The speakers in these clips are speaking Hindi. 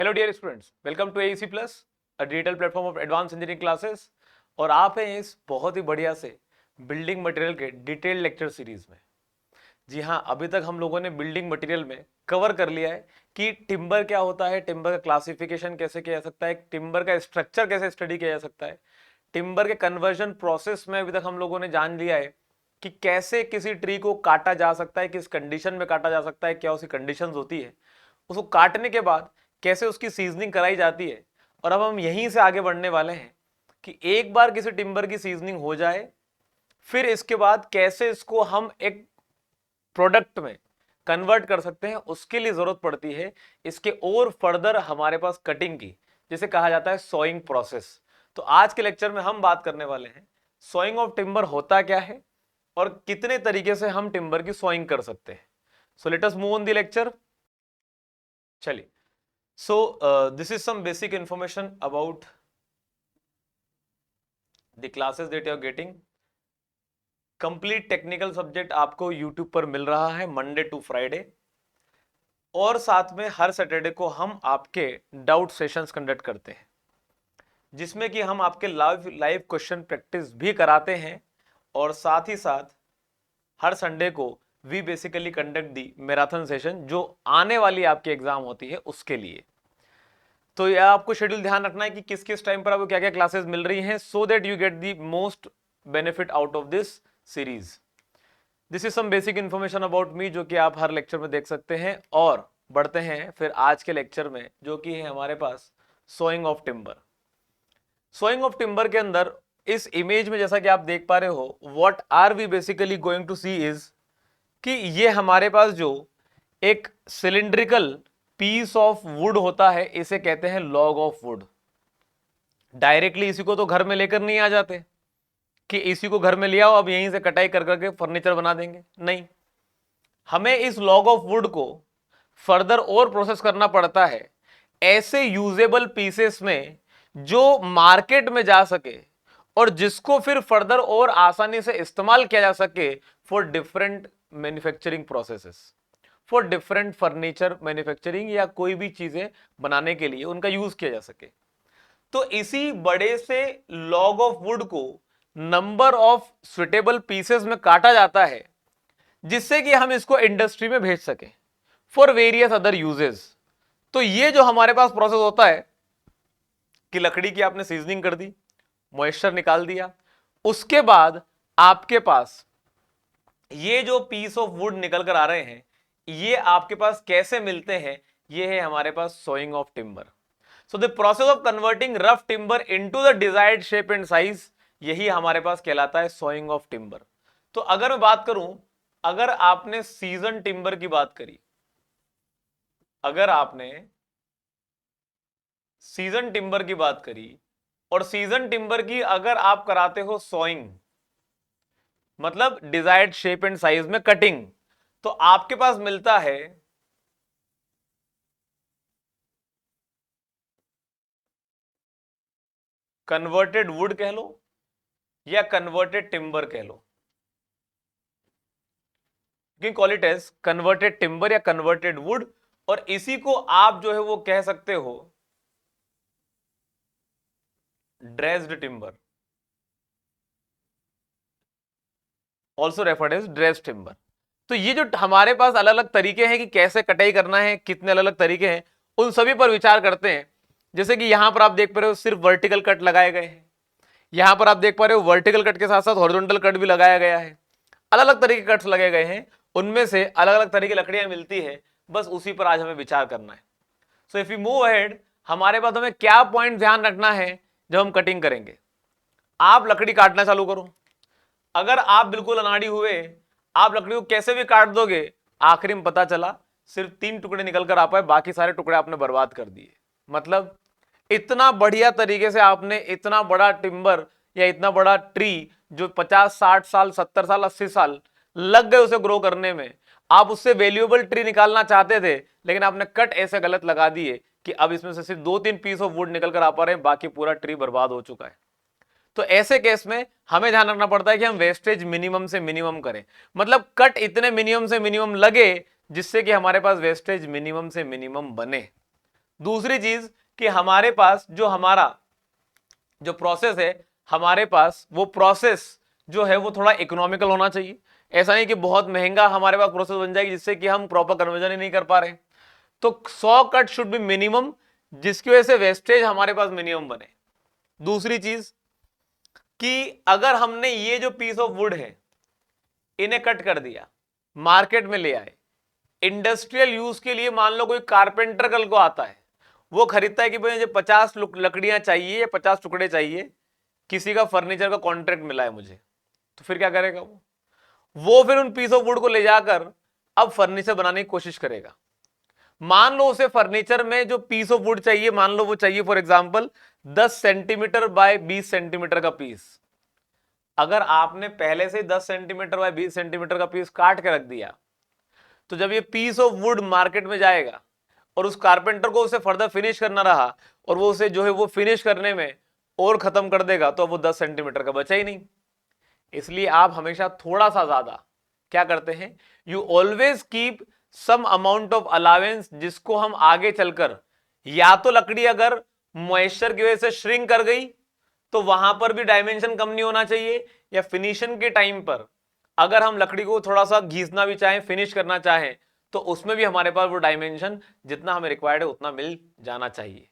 Hello dear students, welcome to AEC plus, a digital platform of advance engineering classes. और आप हैं इस बहुत ही बढ़िया से बिल्डिंग मटेरियल के डिटेल लेक्चर सीरीज में। जी हाँ, अभी तक हम लोगों ने बिल्डिंग मटेरियल में कवर कर लिया है कि टिम्बर क्या होता है, टिम्बर का क्लासिफिकेशन कैसे किया जा सकता है, टिम्बर का स्ट्रक्चर कैसे स्टडी किया जा सकता है, टिम्बर के कन्वर्जन प्रोसेस में अभी तक हम लोगों ने जान लिया है कि कैसे किसी ट्री को काटा जा सकता है, किस कंडीशन में काटा जा सकता है, क्या उसकी कंडीशंस होती है, उसको काटने के बाद कैसे उसकी सीजनिंग कराई जाती है। और अब हम यहीं से आगे बढ़ने वाले हैं कि एक बार किसी टिम्बर की सीजनिंग हो जाए, फिर इसके बाद कैसे इसको हम एक प्रोडक्ट में कन्वर्ट कर सकते हैं। उसके लिए जरूरत पड़ती है इसके और फर्दर हमारे पास कटिंग की, जिसे कहा जाता है सॉइंग प्रोसेस। तो आज के लेक्चर में हम बात करने वाले हैं सॉइंग ऑफ टिम्बर होता क्या है और कितने तरीके से हम टिम्बर की सॉइंग कर सकते हैं। So let us move on the lecture. चलिए, so this is some basic information about the classes that you are getting. Complete technical subject आपको यूट्यूब पर मिल रहा है मंडे टू फ्राइडे, और साथ में हर सैटरडे को हम आपके डाउट सेशंस कंडक्ट करते हैं, जिसमें कि हम आपके लाइव लाइव क्वेश्चन प्रैक्टिस भी कराते हैं। और साथ ही साथ हर संडे को we basically conduct the marathon session, जो आने वाली आपकी एग्जाम होती है उसके लिए। तो यह आपको शेड्यूल ध्यान रखना है कि किस किस टाइम पर आपको क्या क्या क्लासेस मिल रही हैं, so that you get the most benefit out of this series. This is some basic information about me, जो कि आप हर लेक्चर में देख सकते हैं। और बढ़ते हैं फिर आज के लेक्चर में, जो कि है हमारे पास sawing of timber. Sawing of timber के अंदर इस इमेज में जैसा कि आप देख पा रहे हो, what are we basically going to see is कि ये हमारे पास जो एक सिलिंड्रिकल पीस ऑफ वुड होता है, इसे कहते हैं लॉग ऑफ वुड। डायरेक्टली इसी को तो घर में लेकर नहीं आ जाते कि इसी को घर में ले आओ, अब यहीं से कटाई कर करके फर्नीचर बना देंगे, नहीं। हमें इस लॉग ऑफ वुड को फर्दर और प्रोसेस करना पड़ता है ऐसे यूजेबल पीसेस में जो मार्केट में जा सके और जिसको फिर फर्दर और आसानी से इस्तेमाल किया जा सके for different manufacturing processes, for different furniture manufacturing, या कोई भी चीजें बनाने के लिए उनका यूज किया जा सके। तो इसी बड़े से लॉग ऑफ वुड को नंबर ऑफ सुटेबल पीसेस में काटा जाता है, जिससे कि हम इसको इंडस्ट्री में भेज सके फॉर वेरियस अदर यूजेस। तो ये जो हमारे पास प्रोसेस होता है कि लकड़ी की आपने सीजनिंग कर दी, मॉइस्चर निकाल दिया, उसके बाद आपके पास ये जो पीस ऑफ वुड निकल कर आ रहे हैं, ये आपके पास कैसे मिलते हैं, ये है हमारे पास sawing of timber. So the process of converting rough timber into the desired shape and size, यही हमारे पास कहलाता है सोइंग ऑफ टिम्बर। तो अगर मैं बात करूं, अगर आपने सीजन टिम्बर की बात करी, अगर आपने सीजन टिम्बर की बात करी और सीजन टिम्बर की अगर आप कराते हो सोइंग, मतलब डिजायर्ड शेप एंड साइज में कटिंग, तो आपके पास मिलता है कन्वर्टेड वुड कह लो या कन्वर्टेड टिम्बर कह लो, you call it as converted timber या कन्वर्टेड वुड। और इसी को आप जो है वो कह सकते हो dressed timber, also referred as dressed timber. तो ये जो हमारे पास अलग अलग तरीके हैं कि कैसे कटाई करना है, कितने अलग अलग तरीके हैं, उन सभी पर विचार करते हैं। जैसे कि यहां पर आप देख पा रहे हो सिर्फ वर्टिकल कट लगाए गए हैं, यहां पर आप देख पा रहे हो वर्टिकल कट के साथ साथ हॉरिजॉन्टल कट भी लगाया गया है। अलग अलग तरीके के कट्स लगे गए हैं, उनमें से अलग अलग तरह की लकड़ियां मिलती है, बस उसी पर आज हमें विचार करना है। सो इफ यू मूव अहेड, हमारे पास हमें क्या पॉइंट ध्यान रखना है जब हम कटिंग करेंगे। आप लकड़ी काटना चालू करो, अगर आप बिल्कुल अनाड़ी हुए, आप लकड़ी को कैसे भी काट दोगे, आखिरी में पता चला सिर्फ 3 टुकड़े निकल कर आ पाए, बाकी सारे टुकड़े आपने बर्बाद कर दिए। मतलब इतना बढ़िया तरीके से आपने इतना बड़ा टिम्बर या इतना बड़ा ट्री जो 50-60 साल 70 साल 80 साल लग गए उसे ग्रो करने में, आप उससे वैल्यूएबल ट्री निकालना चाहते थे, लेकिन आपने कट ऐसे गलत लगा दिए कि अब इसमें से सिर्फ 2-3 पीस ऑफ वुड निकल कर आ पा रहे हैं, बाकी पूरा ट्री बर्बाद हो चुका है। तो ऐसे केस में हमें ध्यान रखना पड़ता है कि हम वेस्टेज मिनिमम से मिनिमम करें, मतलब कट इतने मिनिमम से मिनिमम लगे जिससे कि हमारे पास वेस्टेज मिनिमम से मिनिमम बने। दूसरी चीज कि हमारे पास जो हमारा जो प्रोसेस है, हमारे पास वो प्रोसेस जो है वो थोड़ा इकोनॉमिकल होना चाहिए। ऐसा नहीं कि बहुत महंगा हमारे पास प्रोसेस बन जाएगी जिससे कि हम प्रॉपर कन्वर्जन ही नहीं कर पा रहे। तो 100 कट शुड बी मिनिमम, जिसकी वजह से वेस्टेज हमारे पास मिनिमम बने। दूसरी चीज कि अगर हमने ये जो पीस ऑफ वुड है इन्हें कट कर दिया, मार्केट में ले आए, इंडस्ट्रियल यूज के लिए, मान लो कोई कारपेंटर कल को आता है, वो खरीदता है कि भाई मुझे 50 लकड़ियां चाहिए या 50 टुकड़े चाहिए, किसी का फर्नीचर का कॉन्ट्रैक्ट मिला है मुझे, तो फिर क्या करेगा वो फिर उन पीस ऑफ वुड को ले जाकर अब फर्नीचर बनाने की कोशिश करेगा। मान लो उसे फर्नीचर में जो पीस ऑफ वुड चाहिए, मान लो वो चाहिए for example 10 centimetre bye 20 centimetre का पीस। अगर आपने पहले से 10 सेंटीमीटर बाय 20 सेंटीमीटर का पीस काट के रख दिया, तो जब ये पीस ऑफ वुड मार्केट में जाएगा और उस कारपेंटर को उसे फर्दर फिनिश करना रहा और वो उसे जो है वो फिनिश करने में और खत्म कर देगा, तो अब वो 10 सेंटीमीटर का बचा ही नहीं। इसलिए आप हमेशा थोड़ा सा ज्यादा क्या करते हैं, you always keep some amount of allowance, जिसको हम आगे चलकर या तो लकड़ी अगर मॉइस्चर की वजह से श्रिंक कर गई तो वहां पर भी डायमेंशन कम नहीं होना चाहिए, या फिनिशिंग के टाइम पर अगर हम लकड़ी को थोड़ा सा घिसना भी चाहें, फिनिश करना चाहें, तो उसमें भी हमारे पास वो डायमेंशन जितना हमें रिक्वायर्ड है उतना मिल जाना चाहिए।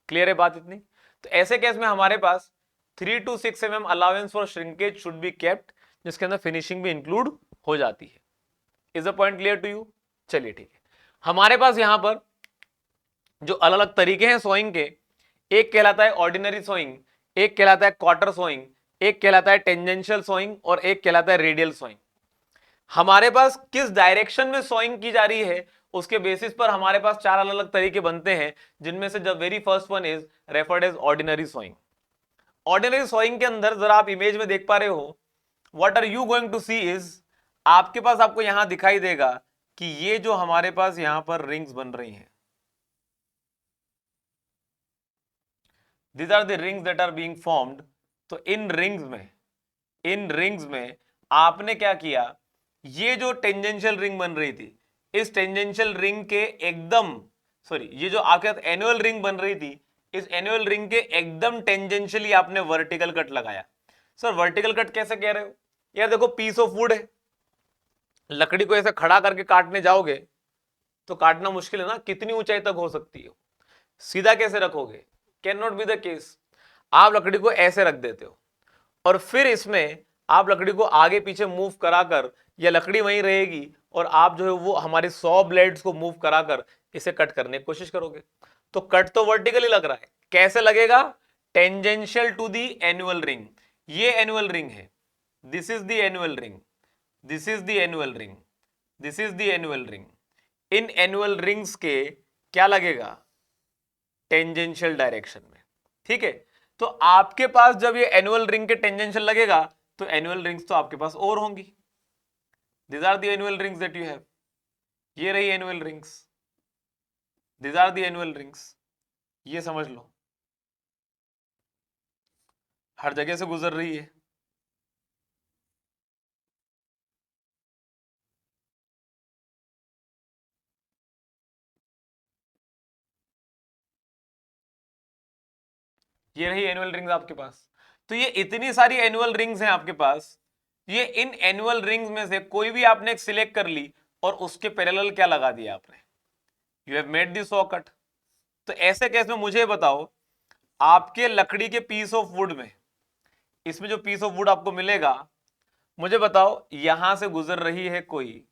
क्लियर है बात इतनी? तो ऐसे केस में हमारे पास 3 to 6 mm allowance for shrinkage should be kept, जिसके अंदर फिनिशिंग भी इंक्लूड हो जाती है। Is a point clear to you? चलिए ठीक है। हमारे पास यहां पर जो अलग अलग तरीके हैं सोइंग के, एक कहलाता है ऑर्डिनरी सोइंग, एक कहलाता है क्वार्टर सोइंग, एक कहलाता है टेंजेंशियल सोइंग और एक कहलाता है रेडियल सोइंग। हमारे पास किस डायरेक्शन में सोइंग की जा रही है उसके बेसिस पर हमारे पास चार अलग अलग तरीके बनते हैं, जिनमें से the very first one is referred as ordinary sawing. Ordinary sawing के अंदर जरा आप इमेज में देख पा रहे हो, what are you going to see is, आपके पास आपको यहां दिखाई देगा कि ये जो हमारे पास यहां पर रिंग्स बन रही हैं, these are the rings that are being formed। तो इन रिंग्स में आपने क्या किया, ये जो टेंजेंशियल रिंग बन रही थी, इस टेंजेंशियल रिंग के एकदम ये जो आपके साथ एनुअल रिंग बन रही थी, इस एनुअल रिंग के एकदम टेंजेंशियली आपने वर्टिकल कट लगाया। सर वर्टिकल कट कैसे कह रहे हो? यार देखो पीस ऑफ वुड है, लकड़ी को ऐसे खड़ा करके काटने जाओगे तो काटना मुश्किल है ना, कितनी ऊंचाई तक हो सकती है, सीधा कैसे रखोगे? Can not be the case. आप लकड़ी को ऐसे रख देते हो और फिर इसमें आप लकड़ी को आगे पीछे मूव कराकर, या लकड़ी वहीं रहेगी और आप जो है वो हमारी 100 ब्लेड्स को मूव कराकर इसे कट करने की कोशिश करोगे। तो कट तो वर्टिकली लग रहा है, कैसे लगेगा? Tangential to the annual ring. ये एनुअल रिंग है, this is the annual ring, this is the annual ring, this is the annual ring. इन एनुअल रिंग्स के क्या लगेगा? टेंजेंशियल डायरेक्शन में। ठीक है, तो आपके पास जब ये एनुअल रिंग के टेंजेंशियल लगेगा तो एनुअल रिंग्स तो आपके पास और होंगी। This are the annual rings that you have, ये रही annual rings, this are the annual rings. ये समझ लो हर जगह से गुजर रही है। ये रही एनुअल रिंग्स आपके पास। तो ये इतनी सारी एनुअल रिंग्स हैं आपके पास, ये इन एनुअल रिंग्स में से कोई भी आपने एक सिलेक्ट कर ली और उसके पैरेलल क्या लगा दिया आपने, you have made the saw cut. तो ऐसे केस में मुझे बताओ, आपके लकड़ी के पीस ऑफ वुड में, इसमें जो पीस ऑफ वुड आपको मिलेगा, मुझे बताओ यहां से गुजर रही है कोई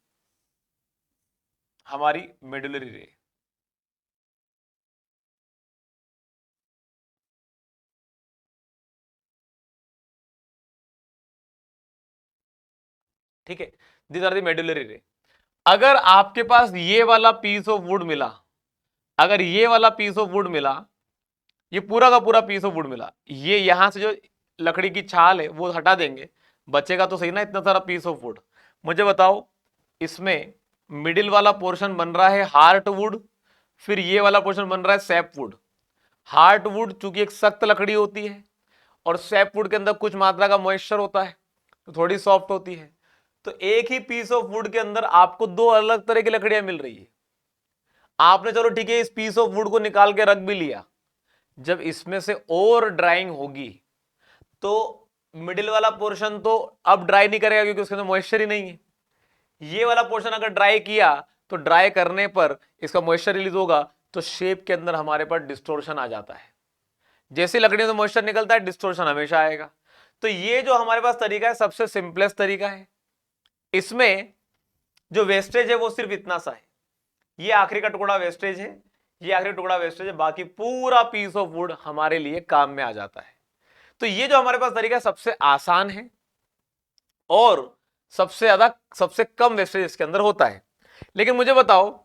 हमारी मेडुलरी रे, ठीक है, दिस आर द मेडुलरी रे। अगर आपके पास ये वाला पीस ऑफ वुड मिला, अगर ये वाला पीस ऑफ वुड मिला, ये पूरा का पूरा पीस ऑफ वुड मिला, ये यहां से जो लकड़ी की छाल है वो हटा देंगे, बचेगा तो सही ना इतना सारा पीस ऑफ वुड। मुझे बताओ इसमें मिडिल वाला पोर्शन बन रहा है हार्ट वुड, फिर ये वाला पोर्शन बन रहा है सैप वुड। हार्ट वुड चूंकि एक सख्त लकड़ी होती है और सैप वुड के अंदर कुछ मात्रा का मॉइस्चर होता है तो थोड़ी सॉफ्ट होती है। तो एक ही पीस ऑफ वुड के अंदर आपको दो अलग तरह की लकड़ियां मिल रही है। आपने चलो ठीक है इस पीस ऑफ वुड को निकाल के रख भी लिया, जब इसमें से और ड्राइंग होगी तो मिडिल वाला पोर्शन तो अब ड्राई नहीं करेगा क्योंकि उसके अंदर मॉइस्चर ही नहीं है। ये वाला पोर्शन अगर ड्राई किया तो ड्राई करने पर इसका मॉइस्चर रिलीज होगा तो शेप के अंदर हमारे पास डिस्टोर्शन आ जाता है। जैसे लकड़ियों से मॉइस्चर निकलता है डिस्टोर्शन हमेशा आएगा। तो ये जो हमारे पास तरीका है सबसे सिंपलेस्ट तरीका है। इसमें जो वेस्टेज है वो सिर्फ इतना सा है, ये आखिरी का टुकड़ा वेस्टेज है, ये आखिरी टुकड़ा वेस्टेज है, बाकी पूरा पीस ऑफ वुड हमारे लिए काम में आ जाता है। तो ये जो हमारे पास तरीका सबसे आसान है और सबसे कम वेस्टेज इसके अंदर होता है। लेकिन मुझे बताओ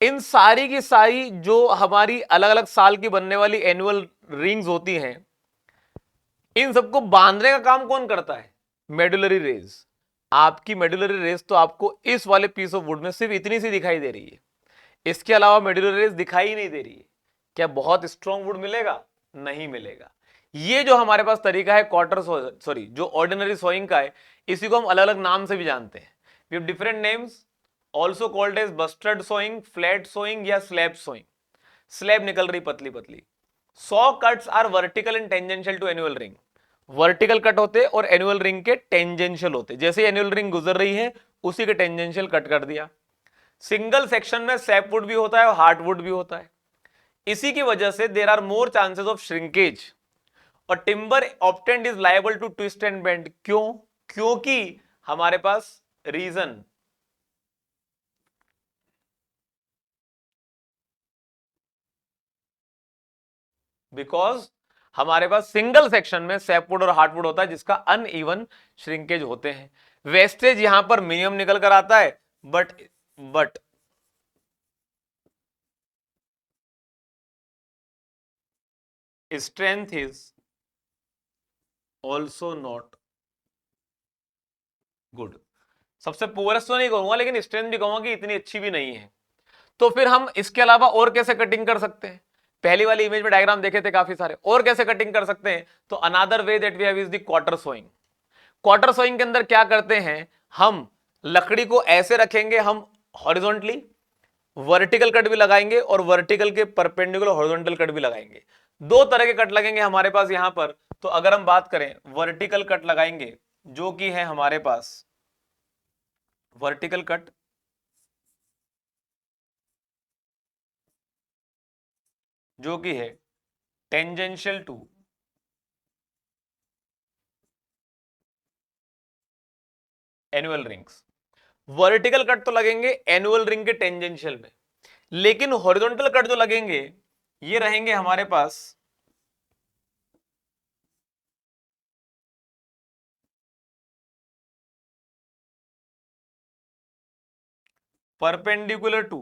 इन सारी की सारी जो हमारी अलग अलग साल की बनने वाली एनुअल रिंग्स होती हैं, इन सबको बांधने का काम कौन करता है? Medullary rays. आपकी मेडुलरी रेज तो आपको इस वाले पीस ऑफ वुड में सिर्फ इतनी सी दिखाई दे रही है, इसके अलावा मेडुलरी रेज दिखाई ही नहीं दे रही है। क्या बहुत स्ट्रॉन्ग वुड मिलेगा? नहीं मिलेगा। ये जो हमारे पास तरीका है जो ऑर्डिनरी सोइंग का है, इसी को हम अलग अलग नाम से भी जानते हैं। We have different names also called as bastard sawing, flat sawing या स्लैब सोइंग। स्लैब निकल रही पतली पतली। 100 cuts are vertical and tangential to annual ring. Vertical cut होते और एनुअल रिंग के टेंजेंशियल होते, जैसे एनुअल रिंग गुजर रही है उसी के टेंजेंशियल कट कर दिया। सिंगल सेक्शन में सैपवुड भी होता है और हार्डवुड भी होता है। इसी की वजह से there are more chances of shrinkage और timber obtained is liable to twist and bend. क्यों? क्योंकि हमारे पास रीजन बिकॉज हमारे पास सिंगल सेक्शन में सैपवुड और हार्डवुड होता है जिसका अनइवन श्रिंकेज होते हैं। वेस्टेज यहां पर मिनिमम निकल कर आता है but strength is also not good. सबसे पुअरेस्ट तो नहीं कहूंगा लेकिन स्ट्रेंथ भी कहूंगा कि इतनी अच्छी भी नहीं है। तो फिर हम इसके अलावा और कैसे कटिंग कर सकते हैं? पहली वाली इमेज में डायग्राम देखे थे काफी सारे, और कैसे कटिंग कर सकते हैं? तो another way that we have is the quarter sawing. Quarter sawing के अंदर क्या करते हैं, हम लकड़ी को ऐसे रखेंगे, हम हॉरिजॉन्टली वर्टिकल कट भी लगाएंगे और वर्टिकल के परपेंडिकुलर हॉरिजॉन्टल कट भी लगाएंगे। दो तरह के कट लगेंगे हमारे पास यहां पर। तो अगर हम बात करें वर्टिकल कट लगाएंगे जो कि है हमारे पास वर्टिकल कट, जो कि है tangential to annual rings. Vertical cut तो लगेंगे एनुअल रिंग के टेंजेंशियल में, लेकिन हॉरिजॉन्टल कट जो लगेंगे ये रहेंगे हमारे पास परपेंडिकुलर टू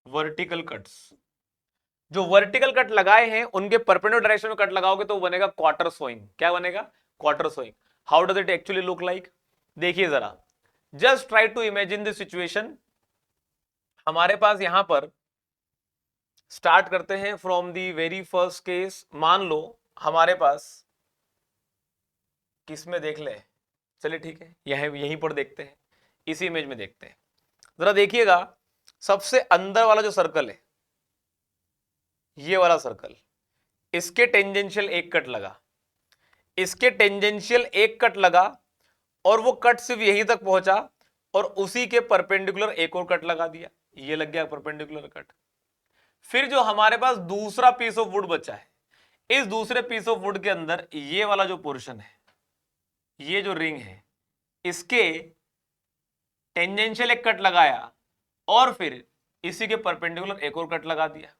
वर्टिकल कट्स। जो वर्टिकल कट लगाए हैं उनके परपेंडिकुलर डायरेक्शन में कट लगाओगे तो बनेगा क्वार्टर सोइंग। क्या बनेगा? Quarter sawing. How does it actually look like? देखिए जरा, just try to imagine this situation. हमारे पास यहां पर स्टार्ट करते हैं from the very first case. मान लो हमारे पास किसमें देख ले, चलिए ठीक है यहीं पर देखते हैं, इसी इमेज में देखते हैं। जरा देखिएगा, सबसे अंदर वाला जो सर्कल है, ये वाला सर्कल, इसके टेंजेंशियल एक कट लगा, इसके टेंजेंशियल एक कट लगा और वो कट सिर्फ यहीं तक पहुंचा और उसी के परपेंडिकुलर एक और कट लगा दिया, ये लग गया परपेंडिकुलर कट। फिर जो हमारे पास दूसरा पीस ऑफ वुड बचा है, इस दूसरे पीस ऑफ वुड के अंदर ये वाला जो पोर्शन है, ये जो रिंग है, इसके टेंजेंशियल एक कट लगाया और फिर इसी के परपेंडिकुलर एक और कट लगा दिया।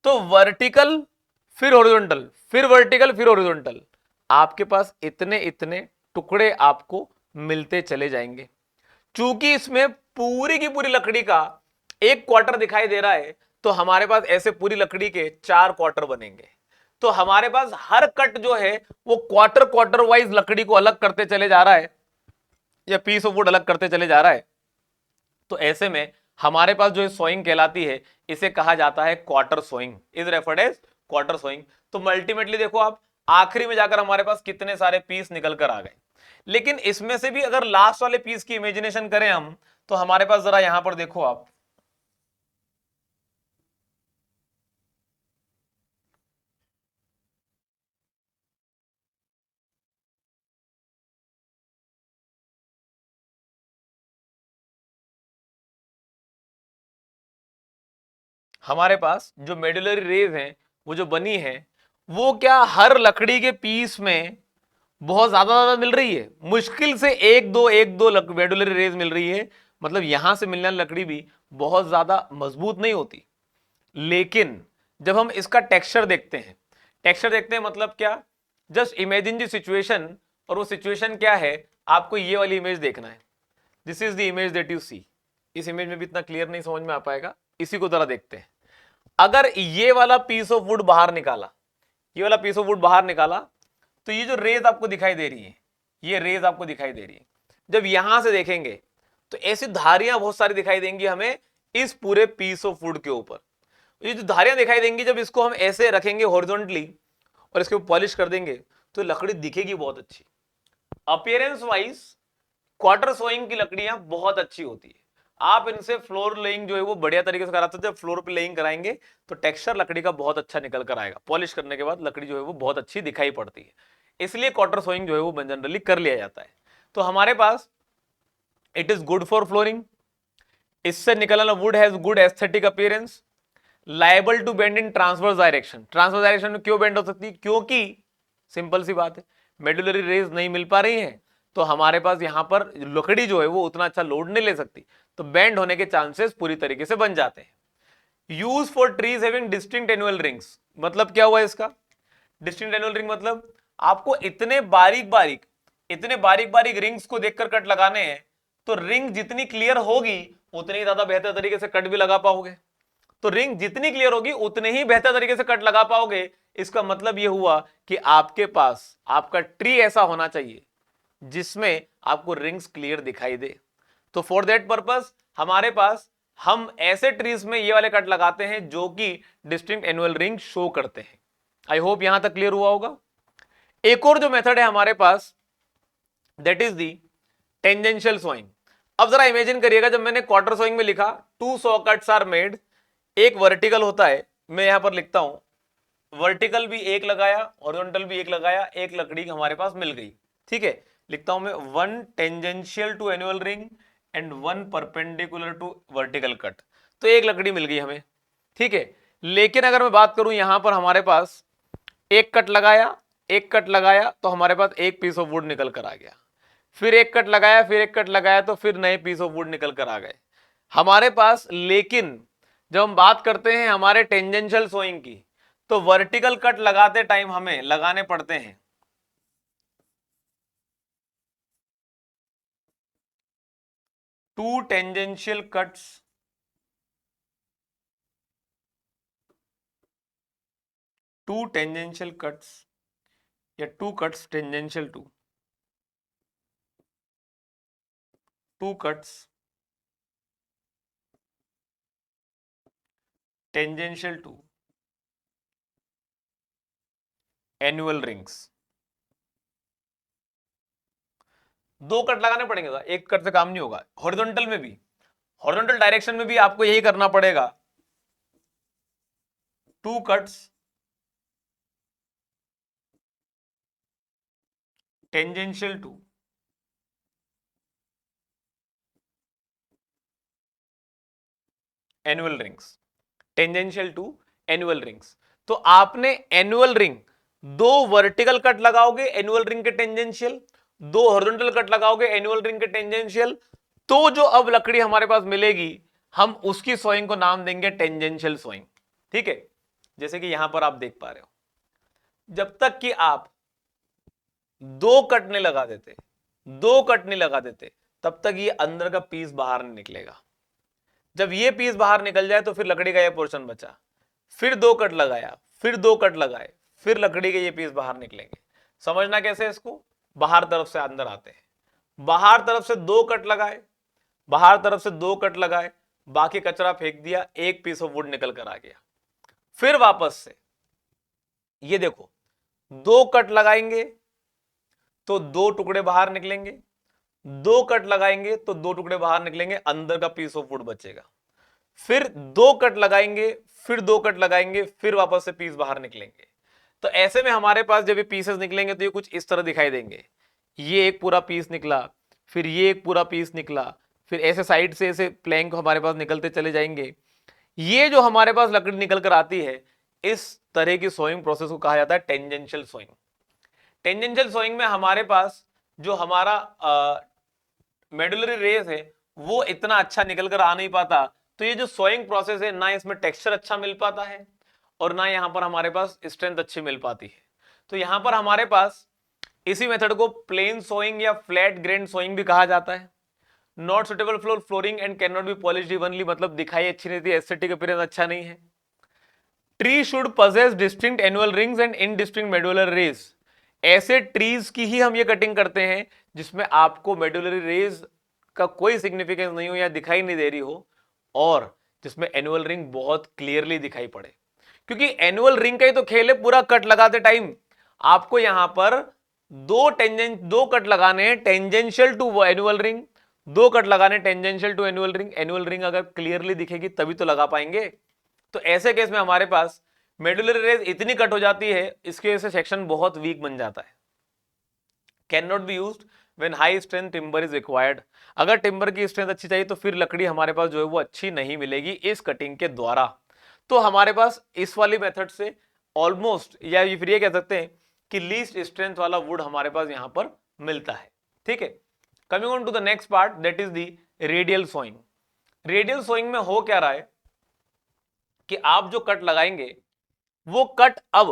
तो वर्टिकल फिर हॉरिजॉन्टल, फिर वर्टिकल फिर हॉरिजॉन्टल, आपके पास इतने इतने टुकड़े आपको मिलते चले जाएंगे। चूंकि इसमें पूरी की पूरी लकड़ी का एक क्वार्टर दिखाई दे रहा है तो हमारे पास ऐसे पूरी लकड़ी के 4 क्वार्टर बनेंगे। तो हमारे पास हर कट जो है वो क्वार्टर क्वार्टर वाइज लकड़ी को अलग करते चले जा रहा है या पीस ऑफ वुड अलग करते चले जा रहा है। तो ऐसे में हमारे पास जो सोइंग कहलाती है इसे कहा जाता है quarter sawing, is referred as quarter sawing. तो अल्टीमेटली देखो आप, आखिरी में जाकर हमारे पास कितने सारे पीस निकल कर आ गए। लेकिन इसमें से भी अगर लास्ट वाले पीस की इमेजिनेशन करें हम, तो हमारे पास जरा यहां पर देखो आप, हमारे पास जो मेडुलरी रेज हैं वो जो बनी है, वो क्या हर लकड़ी के पीस में बहुत ज्यादा ज्यादा मिल रही है? मुश्किल से एक दो मेडुलरी रेज मिल रही है। मतलब यहां से मिलने वाली लकड़ी भी बहुत ज्यादा मजबूत नहीं होती। लेकिन जब हम इसका टेक्सचर देखते हैं, टेक्सचर देखते हैं मतलब क्या, जस्ट इमेजिन दी सिचुएशन, और वो सिचुएशन क्या है, आपको ये वाली इमेज देखना है। This is the image that you see. इस इमेज में भी इतना क्लियर नहीं समझ में आ पाएगा, इसी को जरा देखते हैं। अगर ये वाला पीस ऑफ वुड बाहर निकाला, ये वाला पीस ऑफ वुड बाहर निकाला, तो ये जो रेज आपको दिखाई दे रही है, ये रेज आपको दिखाई दे रही है, जब यहां से देखेंगे तो ऐसी धारियां बहुत सारी दिखाई देंगी हमें इस पूरे पीस ऑफ वुड के ऊपर। ये जो धारियां दिखाई देंगी, जब इसको हम ऐसे रखेंगे हॉरिजॉन्टली और इसके ऊपर पॉलिश कर देंगे, तो लकड़ी दिखेगी बहुत अच्छी। अपीयरेंस वाइज क्वार्टर सोइंग की लकड़ियां बहुत अच्छी होती है। आप इनसे फ्लोर लेइंग जो है वो बढ़िया तरीके से कराते हैं। जब फ्लोर पे लेइंग कराएंगे तो टेक्सचर लकड़ी का बहुत अच्छा निकल कर आएगा। पॉलिश करने के बाद लकड़ी जो है वो बहुत अच्छी दिखाई पड़ती है, इसलिए क्वार्टर सोइंग जो है वो जनरली कर लिया जाता है। तो हमारे पास it is good for flooring, इससे निकलना wood has good aesthetic appearance, liable to bend in transverse direction. Transverse direction में क्यों बेंड हो सकती है? क्योंकि सिंपल सी बात है, मेडुलरी रेज नहीं मिल पा रही है, तो हमारे पास यहां पर लकड़ी जो है वो उतना अच्छा लोड नहीं ले सकती, तो बेंड होने के चांसेस पूरी तरीके से बन जाते हैं। Use for trees having distinct annual rings, मतलब क्या हुआ इसका? डिस्टिंक्ट एनुअल रिंग मतलब आपको इतने बारीक बारीक रिंग्स को देखकर कट लगाने हैं, तो रिंग जितनी क्लियर होगी उतनी ज्यादा बेहतर तरीके से कट भी लगा पाओगे। तो रिंग जितनी क्लियर होगी उतने ही बेहतर तरीके से कट लगा पाओगे। इसका मतलब यह हुआ कि आपके पास आपका ट्री ऐसा होना चाहिए जिसमें आपको रिंग्स क्लियर दिखाई दे। तो फॉर दैट पर्पस हमारे पास हम ऐसे ट्रीज में ये वाले कट लगाते हैं जो कि डिस्टिंक्ट एनुअल रिंग शो करते हैं। आई होप यहां तक क्लियर हुआ होगा। एक और जो मेथड है हमारे पास, that is the tangential sawing. अब जरा इमेजिन करिएगा, जब मैंने क्वार्टर सोइंग में लिखा two saw cuts are made, एक वर्टिकल होता है, मैं यहां पर लिखता हूं वर्टिकल भी एक लगाया, हॉरिजॉन्टल भी एक लगाया, एक लकड़ी हमारे पास मिल गई। ठीक है, लिखता हूं मैं one tangential to annual ring and one perpendicular to vertical cut. तो एक लकड़ी मिल गई हमें। ठीक है, लेकिन अगर मैं बात करूं यहां पर हमारे पास एक कट लगाया, एक कट लगाया, तो हमारे पास एक पीस ऑफ वुड निकल कर आ गया। फिर एक कट लगाया, फिर एक कट लगाया, तो फिर नए पीस ऑफ वुड निकल कर आ गए हमारे पास। लेकिन जब हम बात करते हैं हमारे टेंजेंशियल सोइंग की, तो वर्टिकल कट लगाते टाइम हमें लगाने पड़ते हैं two tangential cuts, two tangential cuts या two cuts tangential to, two cuts tangential to annual rings. दो कट लगाने पड़ेंगे, एक कट से काम नहीं होगा। हॉरिजॉन्टल में भी, हॉरिजॉन्टल डायरेक्शन में भी आपको यही करना पड़ेगा, two cuts tangential to annual rings, tangential to annual rings. तो आपने एनुअल रिंग, दो वर्टिकल कट लगाओगे एनुअल रिंग के टेंजेंशियल, दो हॉरिजॉन्टल कट लगाओगे एनुअल रिंग के टेंजेंशियल, तो जो अब लकड़ी हमारे पास मिलेगी हम उसकी सोइंग को नाम देंगे टेंजेंशियल सोइंग। ठीक है, जैसे कि यहां पर आप देख पा रहे हो, जब तक कि आप दो कट नहीं लगा देते, दो कट नहीं लगा देते, तब तक ये अंदर का पीस बाहर नहीं निकलेगा। जब ये पीस बाहर निकल जाए तो फिर लकड़ी का ये पोर्शन बचा, फिर दो कट लगाया, फिर दो कट लगाए, फिर लकड़ी के ये पीस बाहर निकलेंगे। समझना कैसे इसको, बाहर तरफ से अंदर आते हैं, बाहर तरफ से दो कट लगाए, बाहर तरफ से दो कट लगाए, बाकी कचरा फेंक दिया, एक पीस ऑफ वुड निकल कर आ गया। फिर वापस से ये देखो, दो कट लगाएंगे, तो 2 टुकड़े बाहर निकलेंगे, 2 कट लगाएंगे तो 2 टुकड़े बाहर निकलेंगे, अंदर का पीस ऑफ वुड बचेगा। फिर 2 कट लगाएंगे, फिर 2 कट लगाएंगे, फिर वापस से पीस बाहर निकलेंगे। तो ऐसे में हमारे पास जब ये पीसेस निकलेंगे तो ये कुछ इस तरह दिखाई देंगे। ये एक पूरा पीस निकला, फिर ये एक पूरा पीस निकला, फिर ऐसे साइड से ऐसे प्लैंक हमारे पास निकलते चले जाएंगे। ये जो हमारे पास लकड़ी निकल कर आती है, इस तरह की सोइंग प्रोसेस को कहा जाता है टेंजेंशियल सोइंग। टेंजेंशियल सोइंग में हमारे पास जो हमारा मेडुलरी रेस है वो इतना अच्छा निकल कर आ नहीं पाता, तो ये जो सोइंग प्रोसेस है ना इसमें टेक्सचर अच्छा मिल पाता है और ना यहां पर हमारे पास स्ट्रेंथ अच्छी मिल पाती है। तो यहां पर हमारे पास इसी मेथड को प्लेन सोइंग या फ्लैट ग्रेन सोइंग भी कहा जाता है। Not suitable for flooring and can not be polished evenly, मतलब दिखाई अच्छी नहीं थी, एस्थेटिक अपीयरेंस अच्छा नहीं है। Tree should possess distinct annual rings and indistinct medullar rays. ऐसे ट्रीज की ही हम ये कटिंग करते हैं जिसमें आपको मेडुलरी रेस का कोई सिग्निफिकेंस नहीं हो या दिखाई नहीं दे रही हो, और जिसमें एनुअल रिंग बहुत क्लियरली दिखाई पड़े। क्योंकि एनुअल रिंग का ही तो खेल है, पूरा कट लगाते टाइम आपको यहां पर दो कट लगाने हैं tangential to annual ring, 2 cut लगाने tangential to annual ring. Annual ring अगर क्लियरली दिखेगी तभी तो लगा पाएंगे। तो ऐसे केस में हमारे पास मेडुलरी रेस इतनी कट हो जाती है, इसकी वजह से सेक्शन बहुत वीक बन जाता है। Can not be used when high strength timber is required. अगर टिम्बर की स्ट्रेंथ अच्छी चाहिए तो फिर लकड़ी हमारे पास जो है वो अच्छी नहीं मिलेगी इस कटिंग के द्वारा। तो हमारे पास इस वाली मेथड से ऑलमोस्ट, या फिर ये कह सकते हैं कि लीस्ट स्ट्रेंथ वाला वुड हमारे पास यहां पर मिलता है। ठीक है, coming on to the next part, that is the radial sawing. Radial sawing में हो क्या रहा है कि आप जो कट लगाएंगे वो कट अब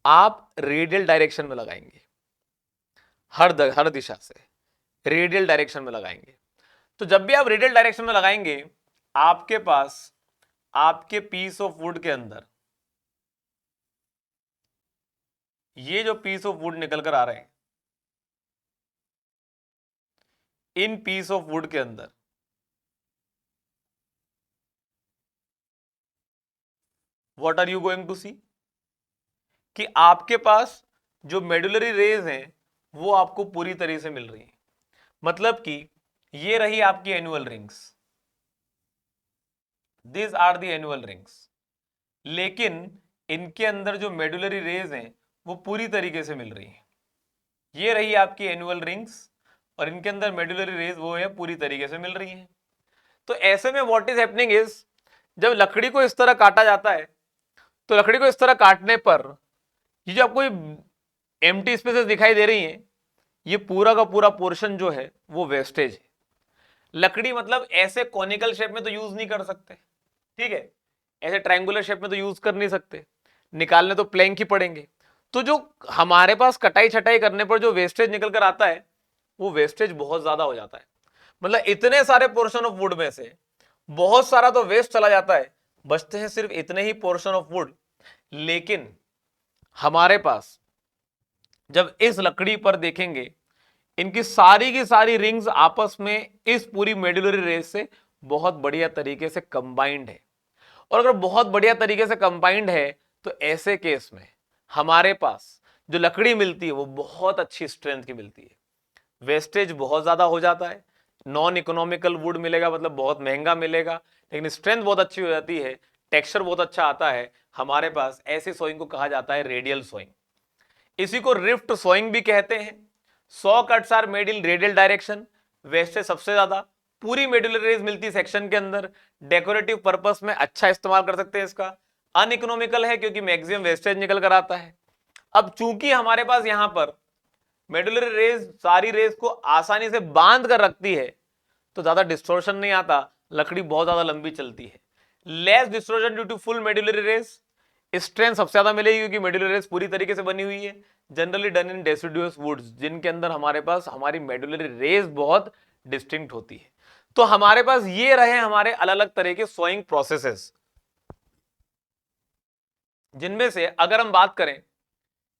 आप रेडियल डायरेक्शन में लगाएंगे, हर दिशा से रेडियल डायरेक्शन में लगाएंगे। तो जब भी आप रेडियल डायरेक्शन में लगाएंगे, आपके पास आपके पीस ऑफ वुड के अंदर ये जो पीस ऑफ वुड निकल कर आ रहे हैं, इन पीस ऑफ वुड के अंदर what are you going to see, कि आपके पास जो मेडुलरी रेज हैं वो आपको पूरी तरह से मिल रही है। मतलब कि ये रही आपकी annual rings, this are the annual rings, लेकिन इनके अंदर जो मेडुलरी रेज हैं वो पूरी तरीके से मिल रही है। ये रही आपकी एनुअल रिंग्स और इनके अंदर मेडुलरी रेज वो है पूरी तरीके से मिल रही है। तो ऐसे में व्हाट इज हैपनिंग इज, जब लकड़ी को इस तरह काटा जाता है तो लकड़ी को इस तरह काटने पर ये जो आपको एम्प्टी स्पेसेस दिखाई दे रही हैं, ये पूरा का पूरा पोर्शन जो है वो वेस्टेज है। लकड़ी मतलब ऐसे कॉनिकल शेप में तो यूज नहीं कर सकते, ठीक है, ऐसे ट्रायंगुलर शेप में तो यूज कर नहीं सकते, निकालने तो प्लैंक ही पड़ेंगे। तो जो हमारे पास कटाई छटाई करने पर जो वेस्टेज निकल कर आता है वो वेस्टेज बहुत ज्यादा हो जाता है। मतलब इतने सारे पोर्शन ऑफ वुड में से बहुत सारा तो वेस्ट चला जाता है, बचते हैं सिर्फ इतने ही पोर्शन ऑफ वुड। लेकिन हमारे पास जब इस लकड़ी पर देखेंगे, इनकी सारी की सारी रिंग्स आपस में इस पूरी मेडुलरी रेस से बहुत बढ़िया तरीके से कंबाइंड है। और अगर बहुत बढ़िया तरीके से कंबाइंड है तो ऐसे केस में हमारे पास जो लकड़ी मिलती है वो बहुत अच्छी स्ट्रेंथ की मिलती है। वेस्टेज बहुत ज्यादा हो जाता है, नॉन इकोनॉमिकल वुड मिलेगा, मतलब बहुत महंगा मिलेगा, लेकिन स्ट्रेंथ बहुत अच्छी हो जाती है, टेक्सचर बहुत अच्छा आता है। हमारे पास ऐसी सोइंग को कहा जाता है रेडियल सोइंग। इसी को रिफ्ट सोइंग भी कहते हैं। 100 cuts are made in radial direction, wastage सबसे ज्यादा, पूरी मेडुलरी रेज मिलती सेक्शन के अंदर, डेकोरेटिव पर्पस में अच्छा इस्तेमाल कर सकते हैं इसका। अनइकोनॉमिकल है क्योंकि मैक्सिमम वेस्टेज निकल कर आता है। अब चूंकि हमारे पास यहां पर मेडुलरी रेज सारी रेज को आसानी से बांध कर रखती है तो ज्यादा डिस्टोर्शन नहीं आता, लकड़ी बहुत ज्यादा लंबी चलती है। Less distortion due to full medullary rays, strength सबसे ज्यादा मिलेगी क्योंकि मेडुलरी रेज पूरी तरीके से बनी हुई है। Generally done in deciduous woods, जिनके अंदर हमारे पास हमारी मेडुलरी रेज बहुत डिस्टिंक्ट होती है। तो हमारे पास ये रहे हमारे अलग अलग तरह के सोइंग प्रोसेसेस, जिनमें से अगर हम बात करें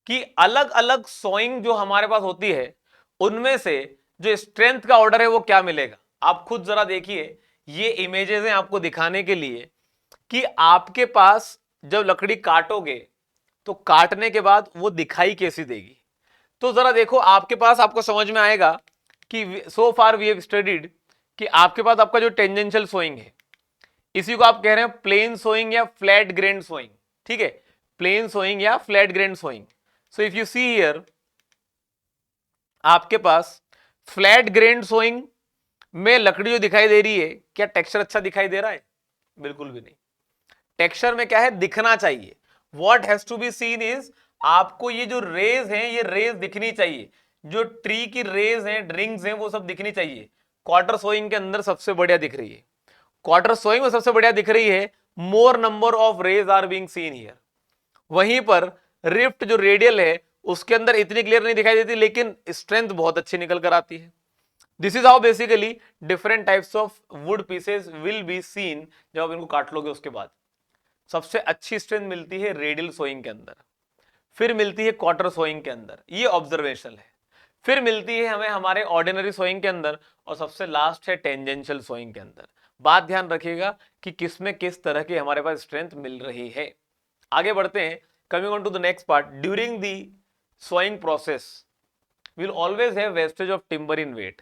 कि अलग अलग सोइंग जो हमारे पास होती है उनमें से जो स्ट्रेंथ का ऑर्डर है वो क्या मिलेगा, आप खुद जरा देखिए। ये इमेजेस हैं आपको दिखाने के लिए कि आपके पास जब लकड़ी काटोगे तो काटने के बाद वो दिखाई कैसी देगी। तो जरा देखो आपके पास, आपको समझ में आएगा कि सो फार वी हैव स्टडीड कि आपके पास आपका जो टेंजेंशियल सोइंग है, इसी को आप कह रहे हैं प्लेन सोइंग या फ्लैट ग्रेन सोइंग, ठीक है, प्लेन सोइंग या flat grain sawing. So if you see here, आपके पास फ्लैट ग्रेन सोइंग में लकड़ी जो दिखाई दे रही है, क्या टेक्सचर अच्छा दिखाई दे रहा है? बिल्कुल भी नहीं। टेक्सचर में क्या है, दिखना चाहिए। What has to be seen is, आपको ये जो रेज हैं, ये रेज दिखनी चाहिए, जो ट्री की रेज हैं, रिंग्स हैं, वो सब दिखनी चाहिए। क्वार्टर सोइंग के अंदर सबसे बढ़िया दिख रही है, क्वार्टर सोइंग में सबसे बढ़िया दिख रही है। More number of rays are being seen here. वहीं पर रिफ्ट जो रेडियल है उसके अंदर इतनी क्लियर नहीं दिखाई देती, लेकिन स्ट्रेंथ बहुत अच्छी निकल कर आती है। This is how basically different types of would pieces will be seen. जब आप इनको काट लोगे उसके बाद सबसे अच्छी स्ट्रेंथ मिलती है रेडियल सोइंग के अंदर, फिर मिलती है क्वार्टर सोइंग के अंदर, ये ऑब्जर्वेशन है, फिर मिलती है हमें हमारे ऑर्डिनरी सोइंग के अंदर, और सबसे लास्ट है टेंजेंशियल सोइंग के अंदर। बात ध्यान रखिएगा कि किस में किस तरह की हमारे पास स्ट्रेंथ मिल रही है। आगे बढ़ते हैं, coming on to the next part. During the sawing process will always have wastage of timber in weight.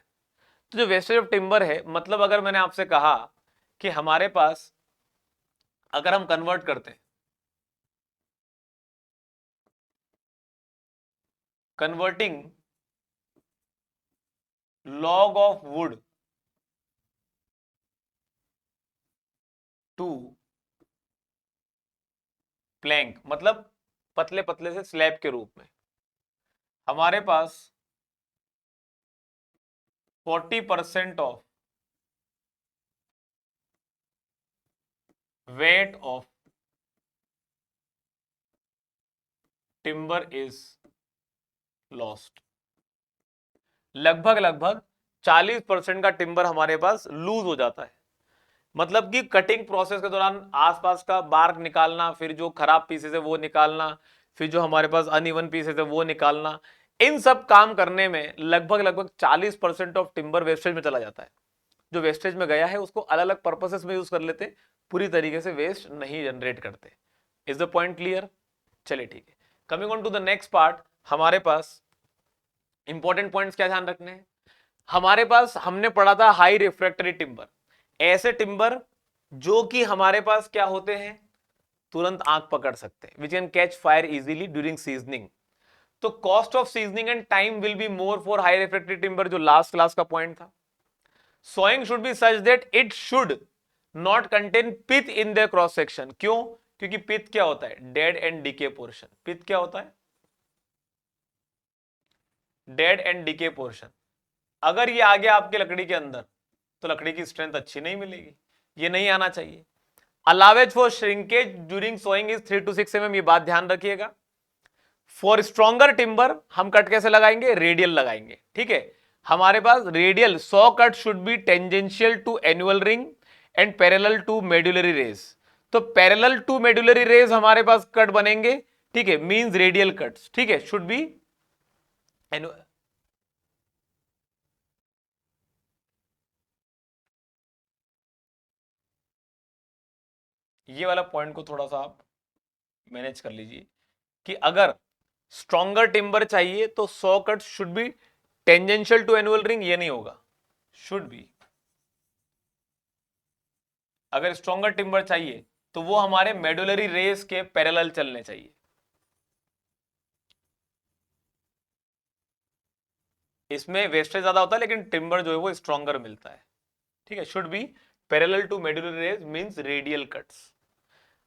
तो जो वेस्टेज ऑफ टिम्बर है, मतलब अगर मैंने आपसे कहा कि हमारे पास, अगर हम कन्वर्ट करते हैं, converting log of wood to plank, मतलब पतले पतले से स्लैब के रूप में, हमारे पास 40% of weight of timber is lost. लगभग लगभग 40% का टिम्बर हमारे पास लूज हो जाता है। मतलब कि कटिंग प्रोसेस के दौरान आसपास का बार्क निकालना, फिर जो खराब पीसेस है वो निकालना, फिर जो हमारे पास अनइवन पीसेस है वो निकालना, इन सब काम करने में लगभग लगभग 40% ऑफ टिम्बर वेस्टेज में चला जाता है। जो वेस्टेज में गया है उसको अलग अलग पर्पसेस में यूज कर लेते, पूरी तरीके से वेस्ट नहीं जनरेट करते। Is the point clear? चलिए ठीक है, coming on to the next part. हमारे पास इंपॉर्टेंट पॉइंट्स क्या ध्यान रखने हैं, हमारे पास हमने पढ़ा था हाई रिफ्रैक्टरी टिम्बर, ऐसे टिम्बर जो कि हमारे पास क्या होते हैं, तुरंत आंख पकड़ सकते हैं, which can catch fire easily during seasoning. तो cost of seasoning and time will be more for high refractory timber, जो लास्ट क्लास का पॉइंट था। Sawing should be such that it should not contain pith in their cross section। क्यों? क्योंकि पिथ क्या होता है, डेड एंड डीके पोर्शन। पिथ क्या होता है, डेड एंड डीके पोर्शन। अगर ये आ गया आपके लकड़ी के अंदर तो लकड़ी की स्ट्रेंथ अच्छी नहीं मिलेगी, ये नहीं आना चाहिए। Allowance for shrinkage during sawing is 3 to 6 mm, ये बात ध्यान रखिएगा। फॉर स्ट्रॉन्गर टिम्बर हम कट कैसे लगाएंगे, रेडियल लगाएंगे, ठीक है। हमारे पास radial saw cut should be tangential to annual ring and parallel to medullary rays. तो पैरेलल टू मेडुलरी रेज हमारे पास कट बनेंगे, ठीक है, मींस रेडियल कट्स, ठीक है, शुड बी ये वाला पॉइंट को थोड़ा सा आप मैनेज कर लीजिए कि अगर स्ट्रॉन्गर टिम्बर चाहिए तो 100 cut should be tangential to annual ring, ये नहीं होगा, शुड बी। अगर स्ट्रॉन्गर टिम्बर चाहिए तो वो हमारे मेडुलरी रेस के पैरेलल चलने चाहिए। इसमें वेस्टेज ज्यादा होता है लेकिन टिम्बर जो है वो स्ट्रॉन्गर मिलता है, ठीक है। Should be parallel to medullary rays means radial cuts.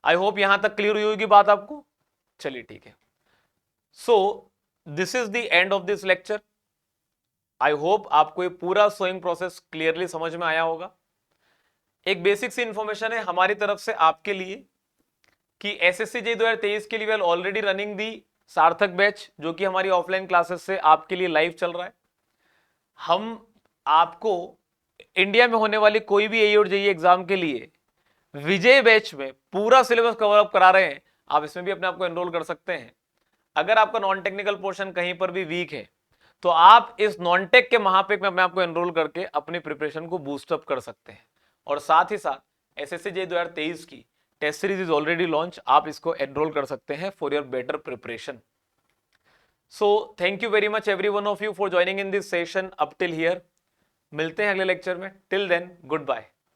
I hope यहां तक क्लियर हुई होगी बात आपको। चलिए ठीक है, so this is the end of this lecture. I hope आपको ये पूरा सोइंग प्रोसेस क्लियरली समझ में आया होगा। एक बेसिक सी इंफॉर्मेशन है हमारी तरफ से आपके लिए कि एसएससी जे 2023 के लिए वी आर ऑलरेडी रनिंग दी सार्थक बैच, जो कि हमारी ऑफलाइन क्लासेस से आपके लिए लाइव चल रहा है। हम आपको इंडिया में होने वाली कोई भी एई और जेई एग्जाम के लिए विजय बैच में पूरा सिलेबस कवर अप करा रहे हैं। आप इसमें भी अपने आप को एनरोल कर सकते हैं। अगर आपका नॉन टेक्निकल पोर्शन कहीं पर भी वीक है तो आप इस नॉन टेक के महापेक में अपने आप को एनरोल करके अपनी प्रिपरेशन को बूस्ट अप कर सकते हैं। और साथ ही साथ एसएससी जे 2023 की test series is already launch, आप इसको एनरोल कर सकते हैं for your better preparation. So thank you very much every one of you for joining in this session up till here. मिलते हैं अगले लेक्चर में। Till then good bye.